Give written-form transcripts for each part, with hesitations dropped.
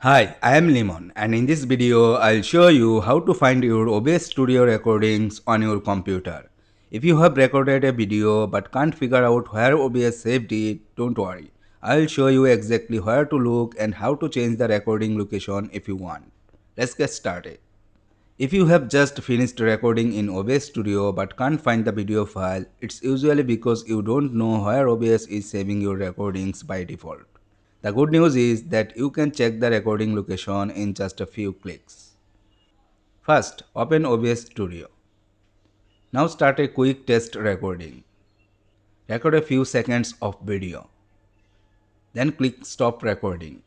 Hi, I am Lemon and in this video I'll show you how to find your OBS Studio recordings on your computer. If you have recorded a video but can't figure out where OBS saved it, don't worry. I'll show you exactly where to look and how to change the recording location if you want. Let's get started. If you have just finished recording in OBS Studio but can't find the video file, it's usually because you don't know where OBS is saving your recordings by default. The good news is that you can check the recording location in just a few clicks. First, open OBS Studio. Now start a quick test recording. Record a few seconds of video. Then click Stop Recording.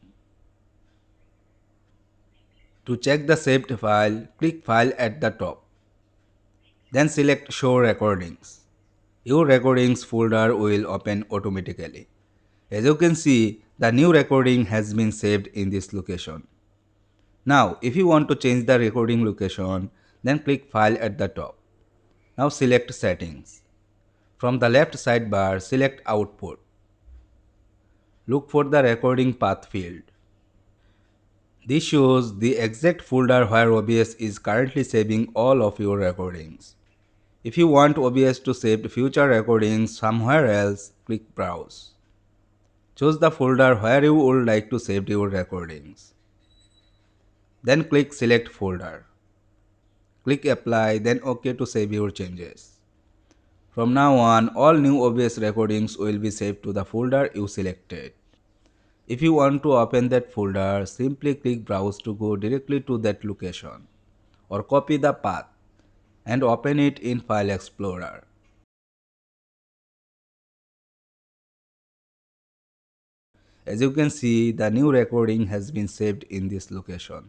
To check the saved file, click File at the top. Then select Show Recordings. Your recordings folder will open automatically. As you can see, the new recording has been saved in this location. Now, if you want to change the recording location, then click File at the top. Now select Settings. From the left sidebar, select Output. Look for the recording path field. This shows the exact folder where OBS is currently saving all of your recordings. If you want OBS to save future recordings somewhere else, click Browse. Choose the folder where you would like to save your recordings. Then click Select Folder. Click Apply, then OK to save your changes. From now on, all new OBS recordings will be saved to the folder you selected. If you want to open that folder, simply click Browse to go directly to that location, or copy the path and open it in File Explorer. As you can see, the new recording has been saved in this location.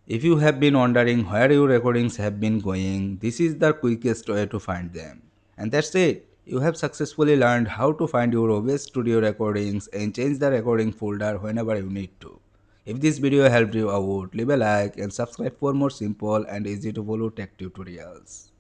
If you have been wondering where your recordings have been going, this is the quickest way to find them. And that's it. You have successfully learned how to find your OBS Studio recordings and change the recording folder whenever you need to. If this video helped you out, leave a like and subscribe for more simple and easy to follow tech tutorials.